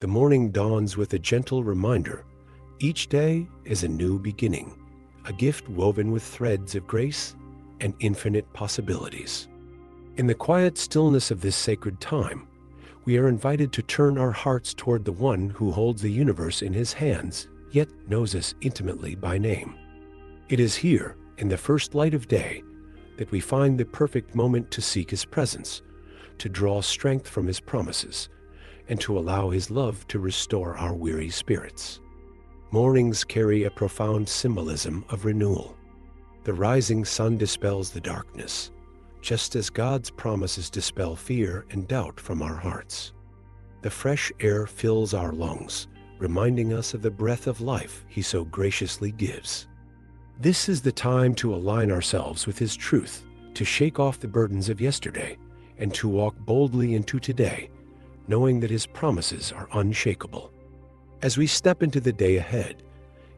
The morning dawns with a gentle reminder. Each day is a new beginning, a gift woven with threads of grace and infinite possibilities. In the quiet stillness of this sacred time, we are invited to turn our hearts toward the one who holds the universe in his hands, yet knows us intimately by name. It is here, in the first light of day, that we find the perfect moment to seek his presence, to draw strength from his promises, and to allow his love to restore our weary spirits. Mornings carry a profound symbolism of renewal. The rising sun dispels the darkness, just as God's promises dispel fear and doubt from our hearts. The fresh air fills our lungs, reminding us of the breath of life he so graciously gives. This is the time to align ourselves with his truth, to shake off the burdens of yesterday, and to walk boldly into today, knowing that his promises are unshakable. As we step into the day ahead,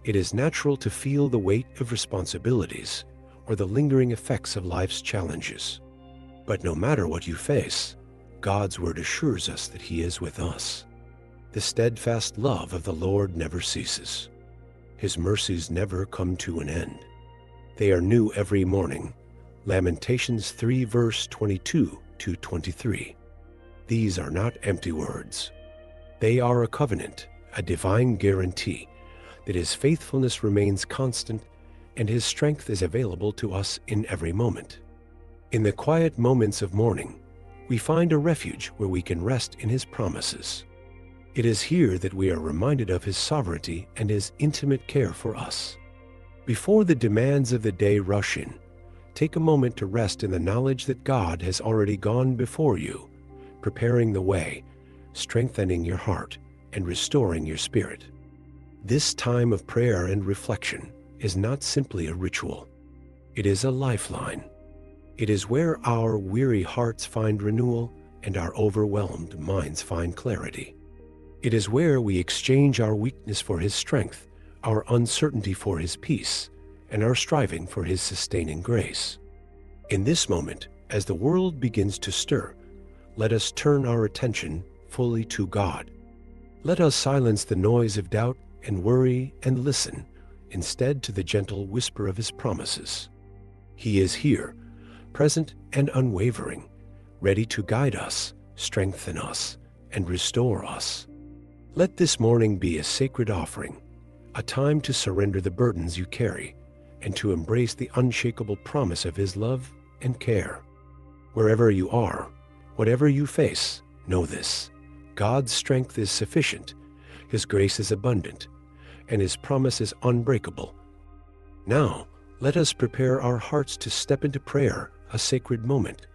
it is natural to feel the weight of responsibilities or the lingering effects of life's challenges. But no matter what you face, God's word assures us that he is with us. The steadfast love of the Lord never ceases. His mercies never come to an end. They are new every morning. Lamentations 3 verse 22 to 23. These are not empty words. They are a covenant, a divine guarantee that his faithfulness remains constant and his strength is available to us in every moment. In the quiet moments of morning, we find a refuge where we can rest in his promises. It is here that we are reminded of his sovereignty and his intimate care for us. Before the demands of the day rush in, take a moment to rest in the knowledge that God has already gone before you, preparing the way, strengthening your heart, and restoring your spirit. This time of prayer and reflection is not simply a ritual. It is a lifeline. It is where our weary hearts find renewal and our overwhelmed minds find clarity. It is where we exchange our weakness for his strength, our uncertainty for his peace, and our striving for his sustaining grace. In this moment, as the world begins to stir, let us turn our attention fully to God. Let us silence the noise of doubt and worry and listen instead to the gentle whisper of his promises. He is here, present and unwavering, ready to guide us, strengthen us, and restore us. Let this morning be a sacred offering, a time to surrender the burdens you carry and to embrace the unshakable promise of his love and care. Wherever you are, whatever you face, know this: God's strength is sufficient, his grace is abundant, and his promise is unbreakable. Now, let us prepare our hearts to step into prayer, a sacred moment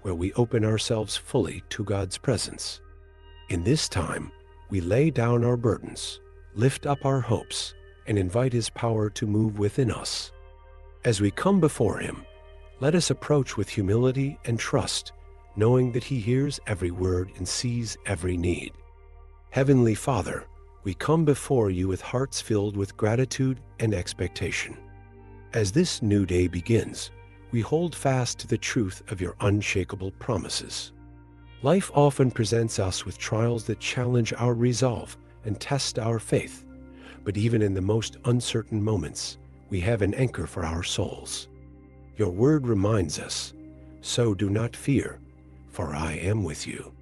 where we open ourselves fully to God's presence. In this time, we lay down our burdens, lift up our hopes, and invite his power to move within us. As we come before him, let us approach with humility and trust, knowing that he hears every word and sees every need. Heavenly Father, we come before you with hearts filled with gratitude and expectation. As this new day begins, we hold fast to the truth of your unshakable promises. Life often presents us with trials that challenge our resolve and test our faith, but even in the most uncertain moments, we have an anchor for our souls. Your word reminds us, "So do not fear, for I am with you.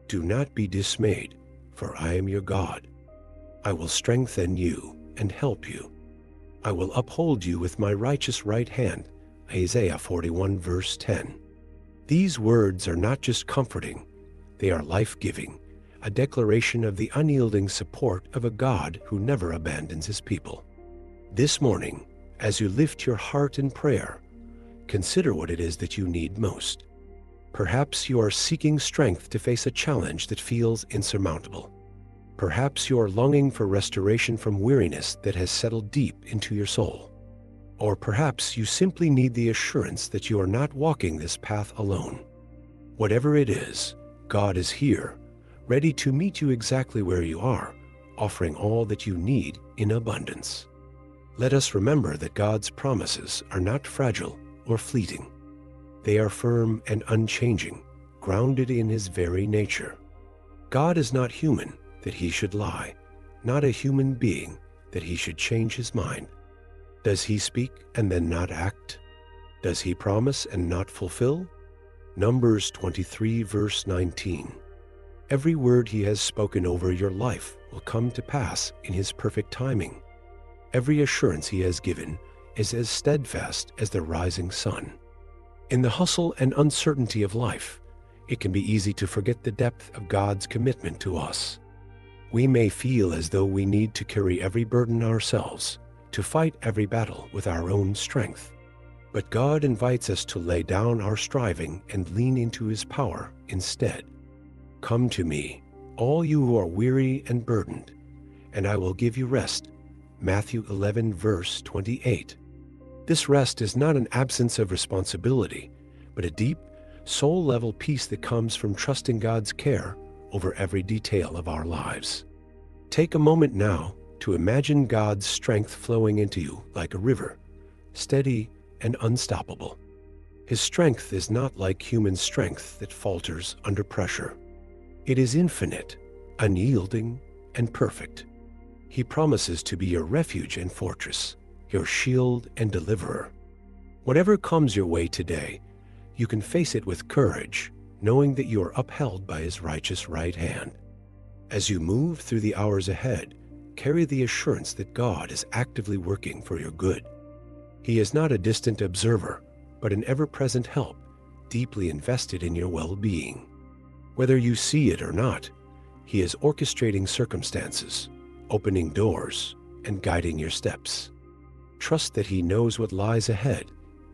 Do not be dismayed, for I am your God. I will strengthen you and help you. I will uphold you with my righteous right hand." Isaiah 41 verse 10. These words are not just comforting, they are life-giving, a declaration of the unyielding support of a God who never abandons his people. This morning, as you lift your heart in prayer, consider what it is that you need most. Perhaps you are seeking strength to face a challenge that feels insurmountable. Perhaps you are longing for restoration from weariness that has settled deep into your soul. Or perhaps you simply need the assurance that you are not walking this path alone. Whatever it is, God is here, ready to meet you exactly where you are, offering all that you need in abundance. Let us remember that God's promises are not fragile or fleeting. They are firm and unchanging, grounded in his very nature. God is not human, that he should lie, not a human being that he should change his mind. Does he speak and then not act? Does he promise and not fulfill? Numbers 23 verse 19. Every word he has spoken over your life will come to pass in his perfect timing. Every assurance he has given is as steadfast as the rising sun. In the hustle and uncertainty of life, it can be easy to forget the depth of God's commitment to us. We may feel as though we need to carry every burden ourselves, to fight every battle with our own strength. But God invites us to lay down our striving and lean into his power instead. Come to me, all you who are weary and burdened, and I will give you rest. Matthew 11 verse 28. This rest is not an absence of responsibility, but a deep, soul-level peace that comes from trusting God's care over every detail of our lives. Take a moment now to imagine God's strength flowing into you like a river, steady and unstoppable. His strength is not like human strength that falters under pressure. It is infinite, unyielding, and perfect. He promises to be your refuge and fortress, your shield and deliverer. Whatever comes your way today, you can face it with courage, knowing that you are upheld by his righteous right hand. As you move through the hours ahead, carry the assurance that God is actively working for your good. He is not a distant observer, but an ever-present help, deeply invested in your well-being. Whether you see it or not, he is orchestrating circumstances, opening doors, and guiding your steps. Trust that he knows what lies ahead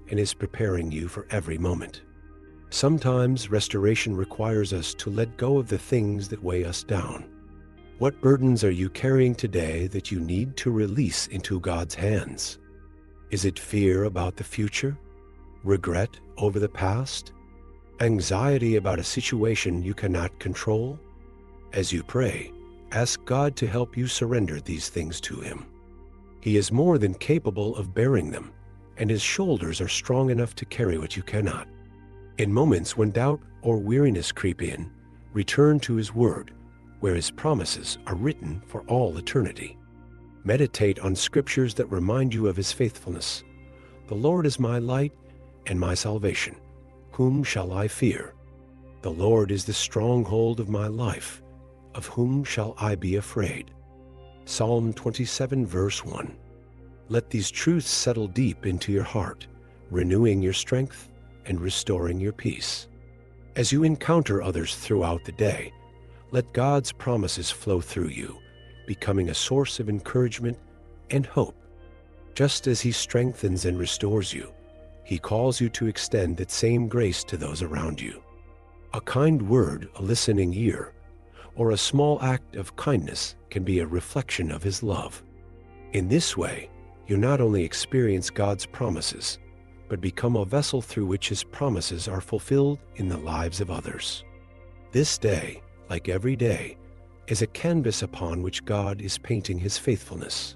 and is preparing you for every moment. Sometimes restoration requires us to let go of the things that weigh us down. What burdens are you carrying today that you need to release into God's hands? Is it fear about the future? Regret over the past? Anxiety about a situation you cannot control? As you pray, ask God to help you surrender these things to him. He is more than capable of bearing them, and his shoulders are strong enough to carry what you cannot. In moments when doubt or weariness creep in, return to his word, where his promises are written for all eternity. Meditate on scriptures that remind you of his faithfulness. The Lord is my light and my salvation. Whom shall I fear? The Lord is the stronghold of my life. Of whom shall I be afraid? Psalm 27 verse 1. Let these truths settle deep into your heart, renewing your strength and restoring your peace. As you encounter others throughout the day, let God's promises flow through you, becoming a source of encouragement and hope. Just as he strengthens and restores you, he calls you to extend that same grace to those around you. A kind word, a listening ear, or a small act of kindness can be a reflection of his love. In this way, you not only experience God's promises, but become a vessel through which his promises are fulfilled in the lives of others. This day, like every day, is a canvas upon which God is painting his faithfulness.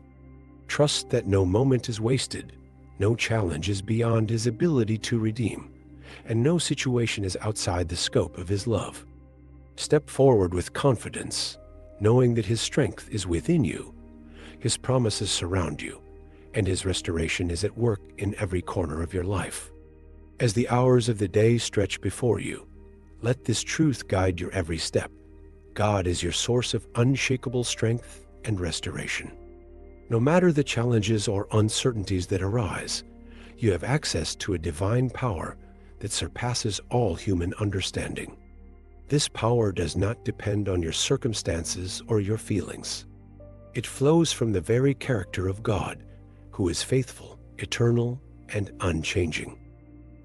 Trust that no moment is wasted, no challenge is beyond his ability to redeem, and no situation is outside the scope of his love. Step forward with confidence, knowing that his strength is within you, his promises surround you, and his restoration is at work in every corner of your life. As the hours of the day stretch before you, let this truth guide your every step. God is your source of unshakable strength and restoration. No matter the challenges or uncertainties that arise, you have access to a divine power that surpasses all human understanding. This power does not depend on your circumstances or your feelings. It flows from the very character of God, who is faithful, eternal, and unchanging.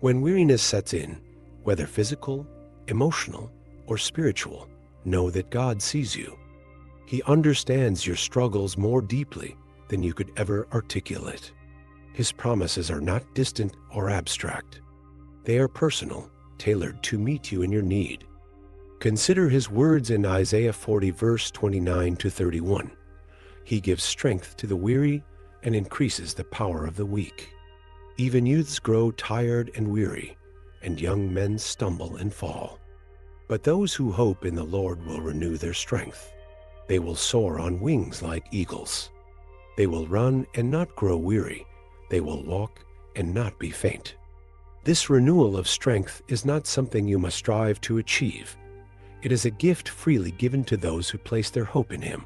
When weariness sets in, whether physical, emotional, or spiritual, know that God sees you. He understands your struggles more deeply than you could ever articulate. His promises are not distant or abstract. They are personal, tailored to meet you in your need. Consider his words in Isaiah 40 verse 29 to 31. He gives strength to the weary and increases the power of the weak. Even youths grow tired and weary, and young men stumble and fall. But those who hope in the Lord will renew their strength. They will soar on wings like eagles. They will run and not grow weary. They will walk and not be faint. This renewal of strength is not something you must strive to achieve. It is a gift freely given to those who place their hope in Him.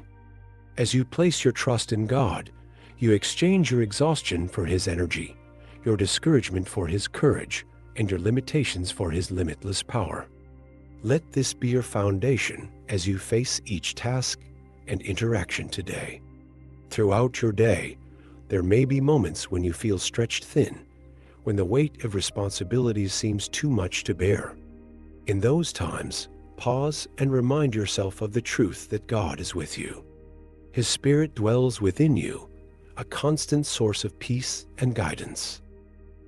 As you place your trust in God, you exchange your exhaustion for His energy, your discouragement for His courage, and your limitations for His limitless power. Let this be your foundation as you face each task and interaction today. Throughout your day, there may be moments when you feel stretched thin, when the weight of responsibilities seems too much to bear. In those times, pause and remind yourself of the truth that God is with you. His Spirit dwells within you, a constant source of peace and guidance.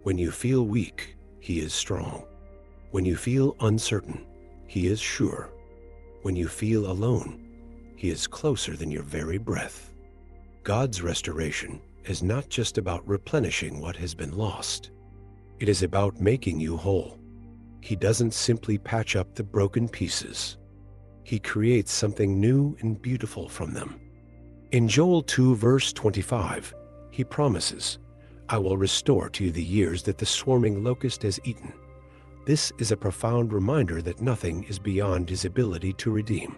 When you feel weak, He is strong. When you feel uncertain, He is sure. When you feel alone, He is closer than your very breath. God's restoration is not just about replenishing what has been lost. It is about making you whole. He doesn't simply patch up the broken pieces. He creates something new and beautiful from them. In Joel 2 verse 25, He promises, "I will restore to you the years that the swarming locust has eaten." This is a profound reminder that nothing is beyond His ability to redeem.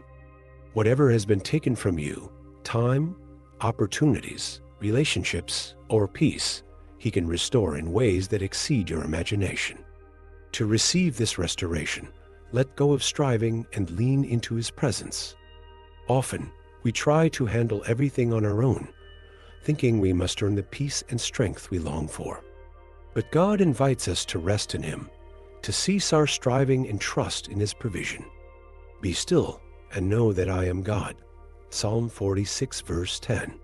Whatever has been taken from you, time, opportunities, relationships, or peace, He can restore in ways that exceed your imagination. To receive this restoration, let go of striving and lean into His presence. Often, we try to handle everything on our own, thinking we must earn the peace and strength we long for. But God invites us to rest in Him, to cease our striving and trust in His provision. Be still and know that I am God. Psalm 46 verse 10.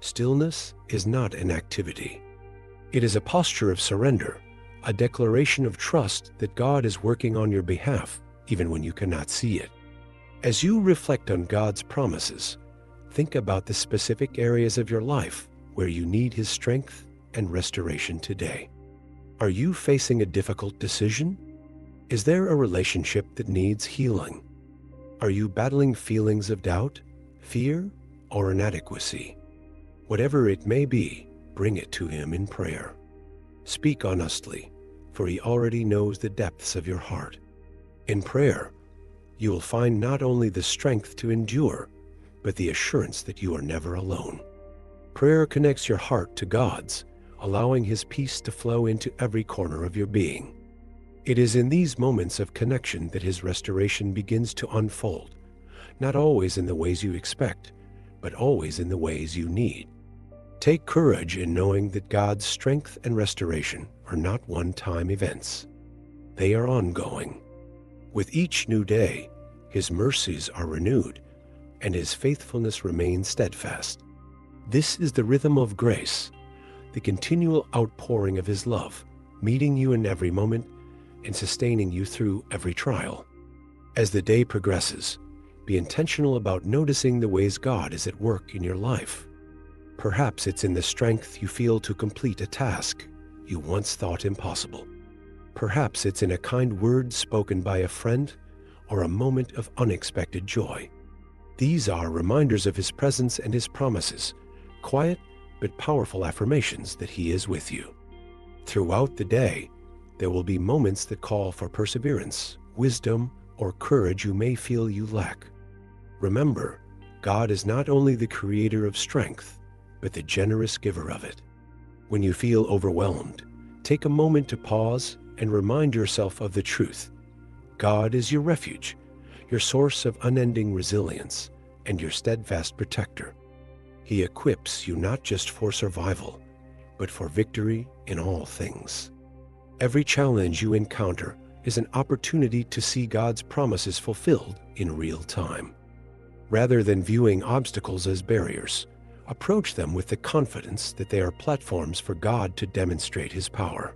Stillness is not an activity. It is a posture of surrender, a declaration of trust that God is working on your behalf, even when you cannot see it. As you reflect on God's promises, think about the specific areas of your life where you need His strength and restoration today. Are you facing a difficult decision? Is there a relationship that needs healing? Are you battling feelings of doubt, fear, or inadequacy? Whatever it may be, bring it to Him in prayer. Speak honestly, for He already knows the depths of your heart. In prayer, you will find not only the strength to endure, but the assurance that you are never alone. Prayer connects your heart to God's, allowing His peace to flow into every corner of your being. It is in these moments of connection that His restoration begins to unfold, not always in the ways you expect, but always in the ways you need. Take courage in knowing that God's strength and restoration are not one-time events. They are ongoing. With each new day, His mercies are renewed, and His faithfulness remains steadfast. This is the rhythm of grace, the continual outpouring of His love, meeting you in every moment and sustaining you through every trial. As the day progresses, be intentional about noticing the ways God is at work in your life. Perhaps it's in the strength you feel to complete a task you once thought impossible. Perhaps it's in a kind word spoken by a friend or a moment of unexpected joy. These are reminders of His presence and His promises, quiet but powerful affirmations that He is with you. Throughout the day, there will be moments that call for perseverance, wisdom, or courage you may feel you lack. Remember, God is not only the creator of strength, but the generous giver of it. When you feel overwhelmed, take a moment to pause and remind yourself of the truth. God is your refuge, your source of unending resilience, and your steadfast protector. He equips you not just for survival, but for victory in all things. Every challenge you encounter is an opportunity to see God's promises fulfilled in real time. Rather than viewing obstacles as barriers, approach them with the confidence that they are platforms for God to demonstrate His power.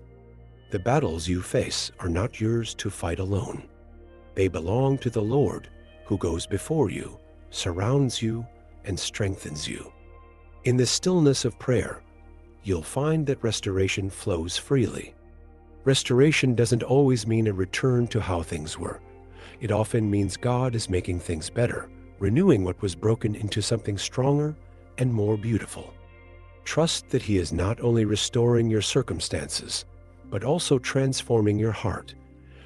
The battles you face are not yours to fight alone. They belong to the Lord, who goes before you, surrounds you, and strengthens you. In the stillness of prayer, you'll find that restoration flows freely. Restoration doesn't always mean a return to how things were. It often means God is making things better, renewing what was broken into something stronger and more beautiful. Trust that He is not only restoring your circumstances, but also transforming your heart,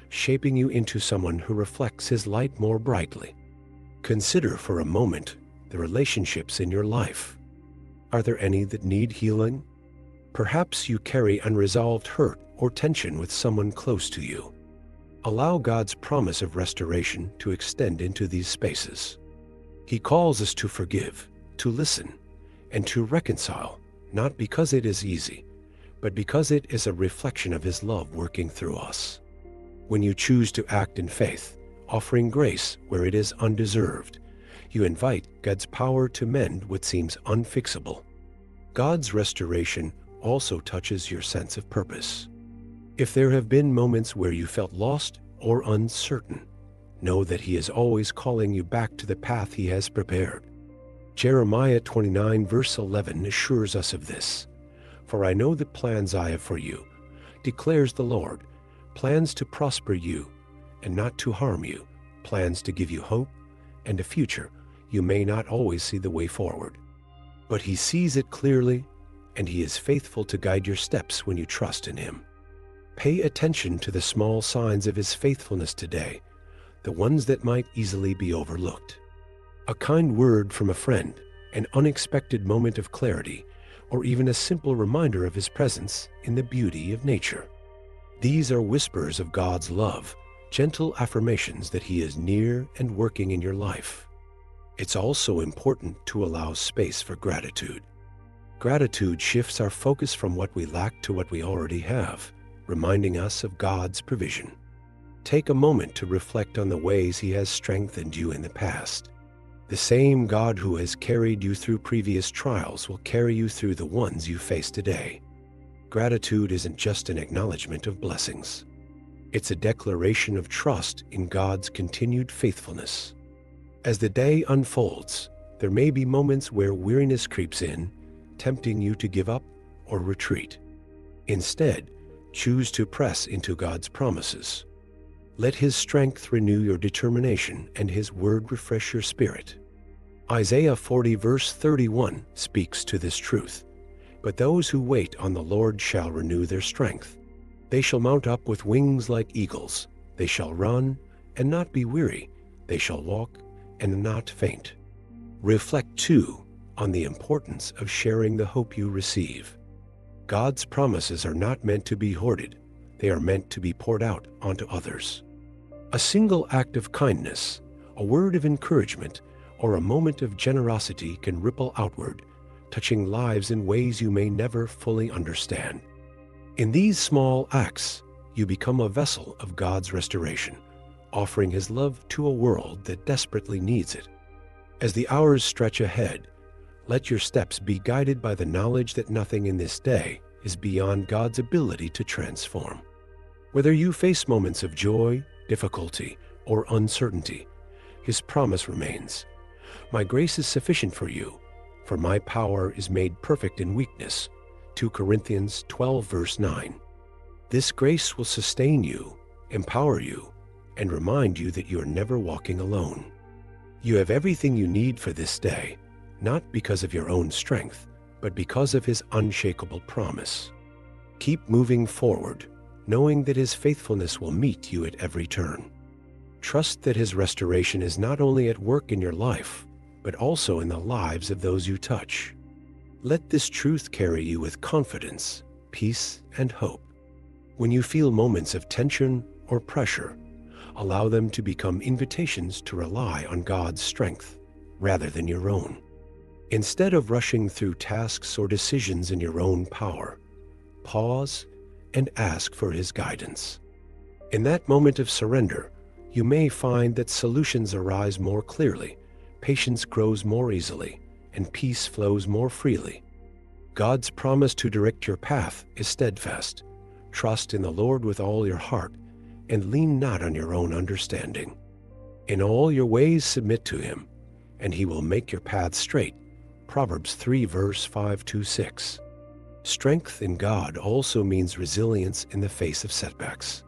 shaping you into someone who reflects His light more brightly. Consider for a moment the relationships in your life. Are there any that need healing? Perhaps you carry unresolved hurt or tension with someone close to you. Allow God's promise of restoration to extend into these spaces. He calls us to forgive, to listen, and to reconcile, not because it is easy, but because it is a reflection of His love working through us. When you choose to act in faith, offering grace where it is undeserved, you invite God's power to mend what seems unfixable. God's restoration also touches your sense of purpose. If there have been moments where you felt lost or uncertain, know that He is always calling you back to the path He has prepared. Jeremiah 29 verse 11 assures us of this. For I know the plans I have for you, declares the Lord, plans to prosper you and not to harm you, plans to give you hope and a future. You may not always see the way forward, but He sees it clearly, and He is faithful to guide your steps when you trust in Him. Pay attention to the small signs of His faithfulness today, the ones that might easily be overlooked. A kind word from a friend, an unexpected moment of clarity, or even a simple reminder of His presence in the beauty of nature. These are whispers of God's love, gentle affirmations that He is near and working in your life. It's also important to allow space for gratitude. Gratitude shifts our focus from what we lack to what we already have, reminding us of God's provision. Take a moment to reflect on the ways He has strengthened you in the past. The same God who has carried you through previous trials will carry you through the ones you face today. Gratitude isn't just an acknowledgement of blessings. It's a declaration of trust in God's continued faithfulness. As the day unfolds, there may be moments where weariness creeps in, tempting you to give up or retreat. Instead, choose to press into God's promises. Let His strength renew your determination and His word refresh your spirit. Isaiah 40 verse 31 speaks to this truth. But those who wait on the Lord shall renew their strength. They shall mount up with wings like eagles. They shall run and not be weary. They shall walk and not faint. Reflect, too, on the importance of sharing the hope you receive. God's promises are not meant to be hoarded. They are meant to be poured out onto others. A single act of kindness, a word of encouragement, or a moment of generosity can ripple outward, touching lives in ways you may never fully understand. In these small acts, you become a vessel of God's restoration, offering His love to a world that desperately needs it. As the hours stretch ahead, let your steps be guided by the knowledge that nothing in this day is beyond God's ability to transform. Whether you face moments of joy, difficulty, or uncertainty, His promise remains. My grace is sufficient for you, for my power is made perfect in weakness. 2 Corinthians 12 verse 9. This grace will sustain you, empower you, and remind you that you are never walking alone. You have everything you need for this day, not because of your own strength, but because of His unshakable promise. Keep moving forward, knowing that His faithfulness will meet you at every turn. Trust that His restoration is not only at work in your life, but also in the lives of those you touch. Let this truth carry you with confidence, peace, and hope. When you feel moments of tension or pressure, allow them to become invitations to rely on God's strength rather than your own. Instead of rushing through tasks or decisions in your own power, pause and ask for His guidance. In that moment of surrender, you may find that solutions arise more clearly, patience grows more easily, and peace flows more freely. God's promise to direct your path is steadfast. Trust in the Lord with all your heart, and lean not on your own understanding. In all your ways submit to Him, and He will make your path straight. Proverbs 3 verse 5-6. Strength in God also means resilience in the face of setbacks.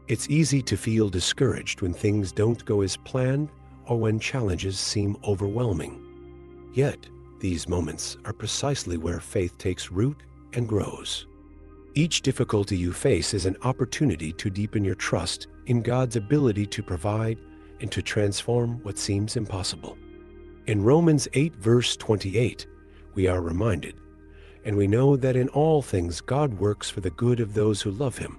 It's easy to feel discouraged when things don't go as planned or when challenges seem overwhelming. Yet, these moments are precisely where faith takes root and grows. Each difficulty you face is an opportunity to deepen your trust in God's ability to provide and to transform what seems impossible. In Romans 8 verse 28, we are reminded, "And we know that in all things God works for the good of those who love him,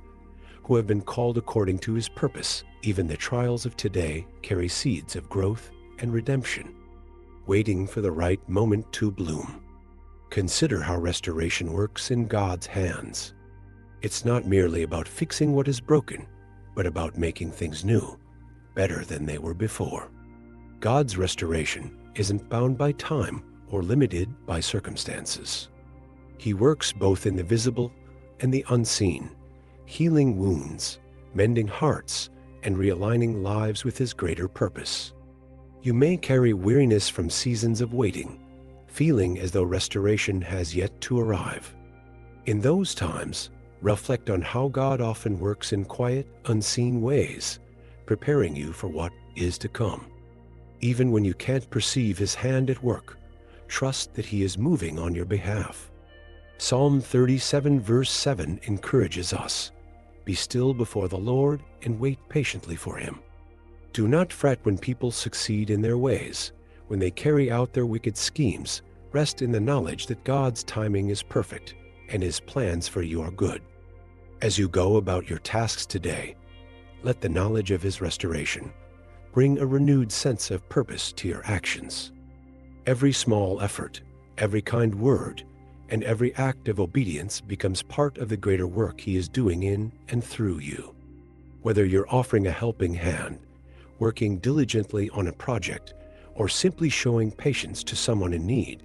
who have been called according to his purpose. Even the trials of today carry seeds of growth and redemption, waiting for the right moment to bloom." Consider how restoration works in God's hands. It's not merely about fixing what is broken, but about making things new, better than they were before. God's restoration isn't bound by time or limited by circumstances. He works both in the visible and the unseen, healing wounds, mending hearts, and realigning lives with his greater purpose. You may carry weariness from seasons of waiting, feeling as though restoration has yet to arrive. In those times, reflect on how God often works in quiet, unseen ways, preparing you for what is to come. Even when you can't perceive his hand at work, trust that he is moving on your behalf. Psalm 37 verse 7 encourages us, "Be still before the Lord and wait patiently for him." Do not fret when people succeed in their ways. When they carry out their wicked schemes, rest in the knowledge that God's timing is perfect and his plans for you are good. As you go about your tasks today, let the knowledge of his restoration bring a renewed sense of purpose to your actions. Every small effort, every kind word, and every act of obedience becomes part of the greater work he is doing in and through you. Whether you're offering a helping hand, working diligently on a project, or simply showing patience to someone in need,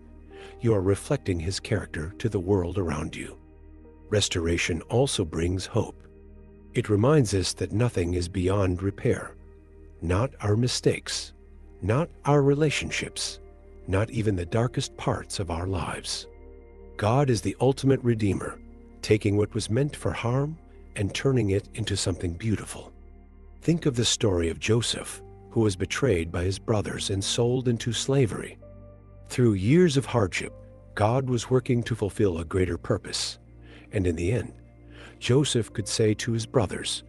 you are reflecting his character to the world around you. Restoration also brings hope. It reminds us that nothing is beyond repair. Not our mistakes, not our relationships, not even the darkest parts of our lives. God is the ultimate redeemer, taking what was meant for harm and turning it into something beautiful. Think of the story of Joseph, who was betrayed by his brothers and sold into slavery. Through years of hardship, God was working to fulfill a greater purpose. And in the end, Joseph could say to his brothers,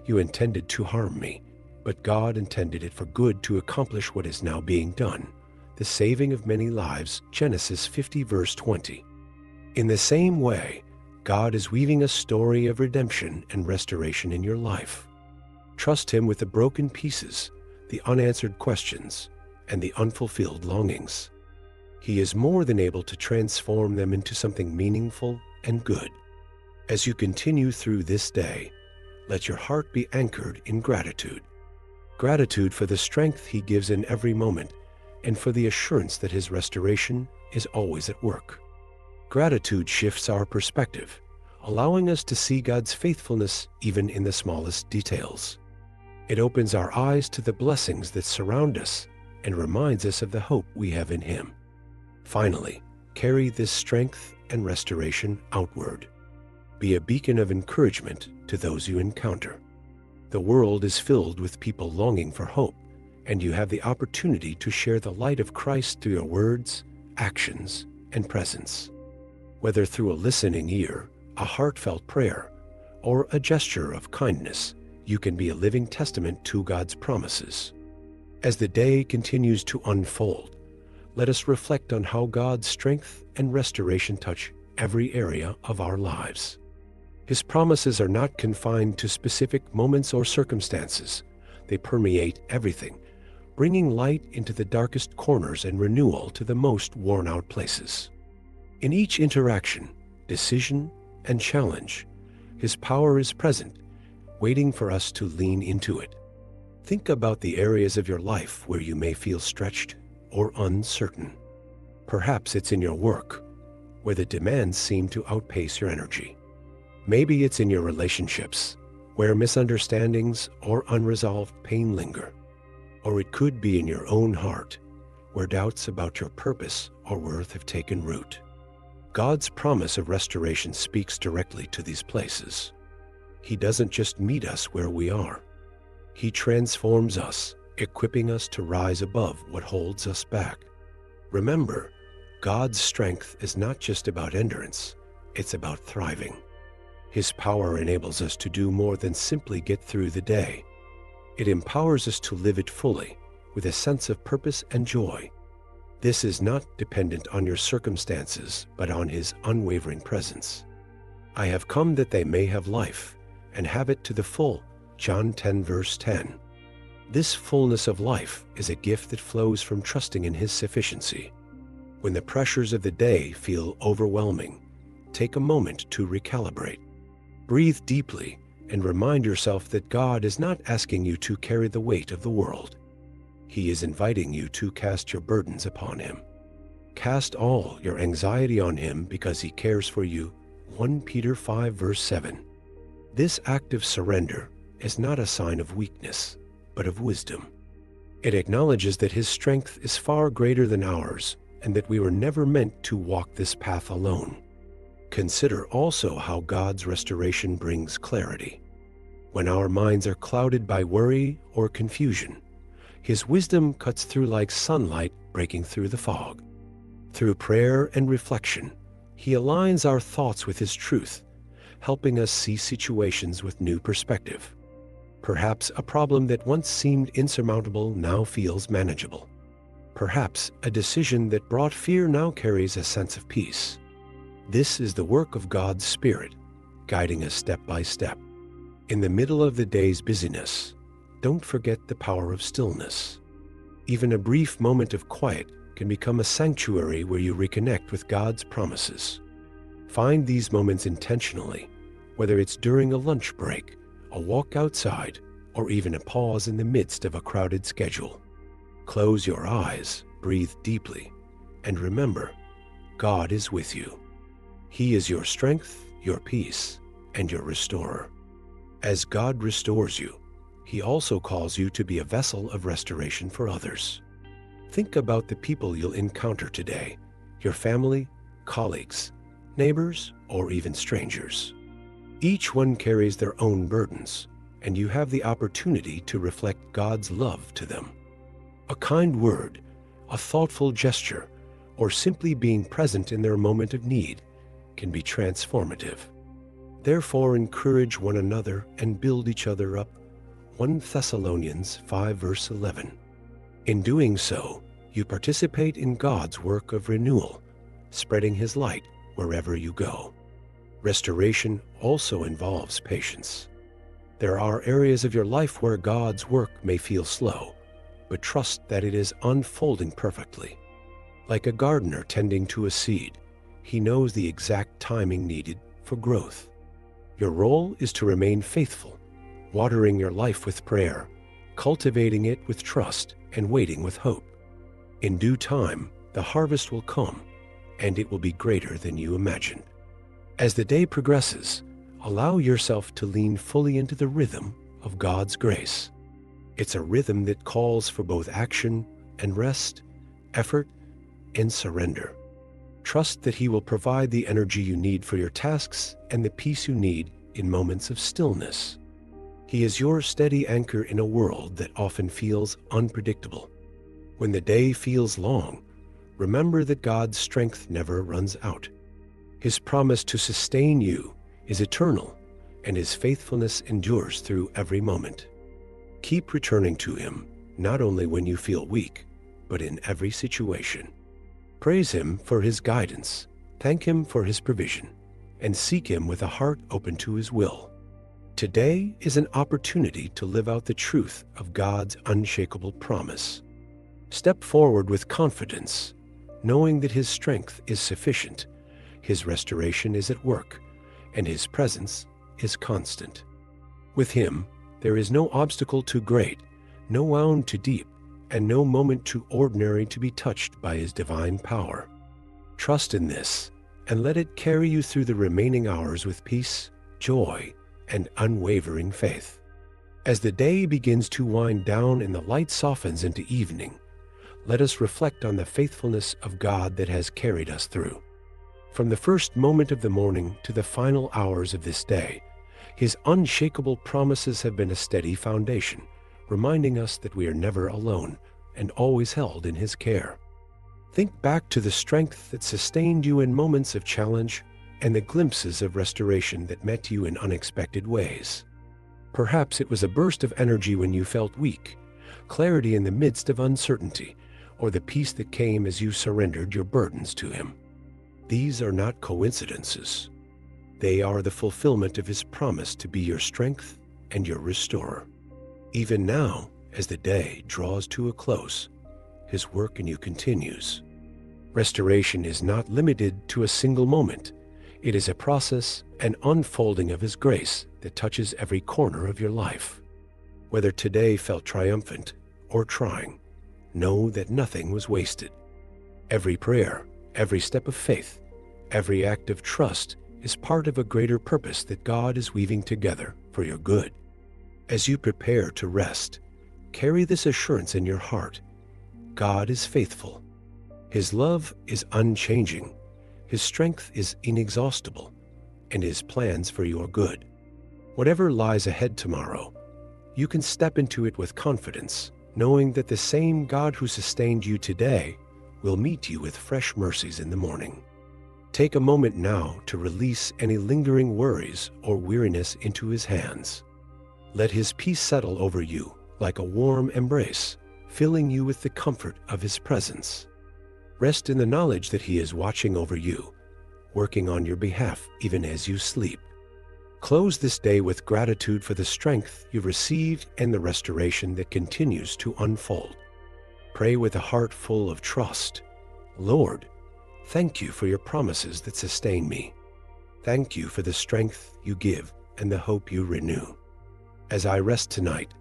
"You intended to harm me, but God intended it for good to accomplish what is now being done, the saving of many lives." Genesis 50 verse 20. In the same way, God is weaving a story of redemption and restoration in your life. Trust him with the broken pieces, the unanswered questions, and the unfulfilled longings. He is more than able to transform them into something meaningful and good. As you continue through this day, let your heart be anchored in gratitude. Gratitude for the strength he gives in every moment, and for the assurance that his restoration is always at work. Gratitude shifts our perspective, allowing us to see God's faithfulness even in the smallest details. It opens our eyes to the blessings that surround us and reminds us of the hope we have in him. Finally, carry this strength and restoration outward. Be a beacon of encouragement to those you encounter. The world is filled with people longing for hope, and you have the opportunity to share the light of Christ through your words, actions, and presence. Whether through a listening ear, a heartfelt prayer, or a gesture of kindness, you can be a living testament to God's promises. As the day continues to unfold, let us reflect on how God's strength and restoration touch every area of our lives. His promises are not confined to specific moments or circumstances. They permeate everything, bringing light into the darkest corners and renewal to the most worn-out places. In each interaction, decision, and challenge, his power is present, waiting for us to lean into it. Think about the areas of your life where you may feel stretched or uncertain. Perhaps it's in your work, where the demands seem to outpace your energy. Maybe it's in your relationships, where misunderstandings or unresolved pain linger. Or it could be in your own heart, where doubts about your purpose or worth have taken root. God's promise of restoration speaks directly to these places. He doesn't just meet us where we are. He transforms us, equipping us to rise above what holds us back. Remember, God's strength is not just about endurance, it's about thriving. His power enables us to do more than simply get through the day. It empowers us to live it fully, with a sense of purpose and joy. This is not dependent on your circumstances, but on His unwavering presence. I have come that they may have life, and have it to the full. John 10 verse 10. This fullness of life is a gift that flows from trusting in His sufficiency. When the pressures of the day feel overwhelming, take a moment to recalibrate. Breathe deeply and remind yourself that God is not asking you to carry the weight of the world. He is inviting you to cast your burdens upon Him. Cast all your anxiety on Him because He cares for you. 1 Peter 5 verse 7. This act of surrender is not a sign of weakness, but of wisdom. It acknowledges that His strength is far greater than ours, and that we were never meant to walk this path alone. Consider also how God's restoration brings clarity. When our minds are clouded by worry or confusion, His wisdom cuts through like sunlight breaking through the fog. Through prayer and reflection, He aligns our thoughts with His truth, helping us see situations with new perspective. Perhaps a problem that once seemed insurmountable now feels manageable. Perhaps a decision that brought fear now carries a sense of peace. This is the work of God's Spirit, guiding us step by step. In the middle of the day's busyness, don't forget the power of stillness. Even a brief moment of quiet can become a sanctuary where you reconnect with God's promises. Find these moments intentionally, whether it's during a lunch break, a walk outside, or even a pause in the midst of a crowded schedule. Close your eyes, breathe deeply, and remember, God is with you. He is your strength, your peace, and your restorer. As God restores you, He also calls you to be a vessel of restoration for others. Think about the people you'll encounter today, your family, colleagues, neighbors, or even strangers. Each one carries their own burdens, and you have the opportunity to reflect God's love to them. A kind word, a thoughtful gesture, or simply being present in their moment of need can be transformative. Therefore, encourage one another and build each other up. 1 Thessalonians 5 verse 11. In doing so, you participate in God's work of renewal, spreading His light wherever you go. Restoration also involves patience. There are areas of your life where God's work may feel slow, but trust that it is unfolding perfectly. Like a gardener tending to a seed, He knows the exact timing needed for growth. Your role is to remain faithful, watering your life with prayer, cultivating it with trust, and waiting with hope. In due time, the harvest will come, and it will be greater than you imagined. As the day progresses, allow yourself to lean fully into the rhythm of God's grace. It's a rhythm that calls for both action and rest, effort and surrender. Trust that He will provide the energy you need for your tasks and the peace you need in moments of stillness. He is your steady anchor in a world that often feels unpredictable. When the day feels long, remember that God's strength never runs out. His promise to sustain you is eternal, and His faithfulness endures through every moment. Keep returning to Him, not only when you feel weak, but in every situation. Praise Him for His guidance, thank Him for His provision, and seek Him with a heart open to His will. Today is an opportunity to live out the truth of God's unshakable promise. Step forward with confidence, knowing that His strength is sufficient, His restoration is at work, and His presence is constant. With Him, there is no obstacle too great, no wound too deep, and no moment too ordinary to be touched by His divine power. Trust in this, and let it carry you through the remaining hours with peace, joy, and unwavering faith. As the day begins to wind down and the light softens into evening, let us reflect on the faithfulness of God that has carried us through. From the first moment of the morning to the final hours of this day, His unshakable promises have been a steady foundation, reminding us that we are never alone and always held in His care. Think back to the strength that sustained you in moments of challenge and the glimpses of restoration that met you in unexpected ways. Perhaps it was a burst of energy when you felt weak, clarity in the midst of uncertainty, or the peace that came as you surrendered your burdens to Him. These are not coincidences. They are the fulfillment of His promise to be your strength and your restorer. Even now, as the day draws to a close, His work in you continues. Restoration is not limited to a single moment. It is a process, an unfolding of His grace that touches every corner of your life. Whether today felt triumphant or trying, know that nothing was wasted. Every prayer, every step of faith, every act of trust is part of a greater purpose that God is weaving together for your good. As you prepare to rest, carry this assurance in your heart. God is faithful. His love is unchanging. His strength is inexhaustible, and His plans for your good. Whatever lies ahead tomorrow, you can step into it with confidence, knowing that the same God who sustained you today will meet you with fresh mercies in the morning. Take a moment now to release any lingering worries or weariness into His hands. Let His peace settle over you like a warm embrace, filling you with the comfort of His presence. Rest in the knowledge that He is watching over you, working on your behalf even as you sleep. Close this day with gratitude for the strength you've received and the restoration that continues to unfold. Pray with a heart full of trust. Lord, thank you for your promises that sustain me. Thank you for the strength you give and the hope you renew. As I rest tonight,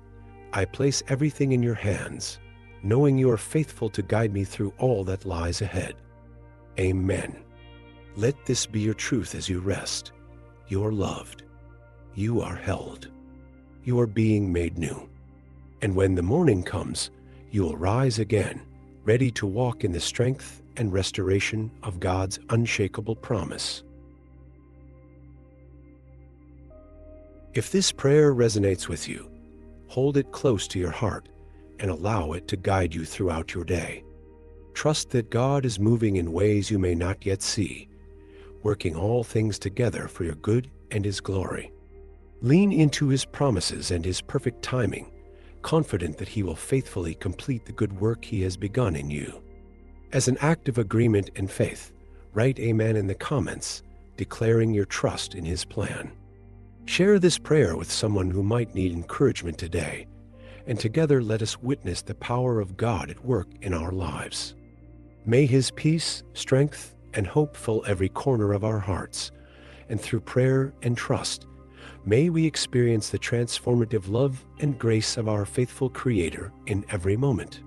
I place everything in your hands, knowing you are faithful to guide me through all that lies ahead. Amen. Let this be your truth as you rest. You are loved. You are held. You are being made new. And when the morning comes, you will rise again, ready to walk in the strength and restoration of God's unshakable promise. If this prayer resonates with you, hold it close to your heart and allow it to guide you throughout your day. Trust that God is moving in ways you may not yet see, working all things together for your good and His glory. Lean into His promises and His perfect timing, confident that He will faithfully complete the good work He has begun in you. As an act of agreement and faith, write Amen in the comments, declaring your trust in His plan. Share this prayer with someone who might need encouragement today, and together let us witness the power of God at work in our lives. May His peace, strength, and hope fill every corner of our hearts, and through prayer and trust, may we experience the transformative love and grace of our faithful Creator in every moment.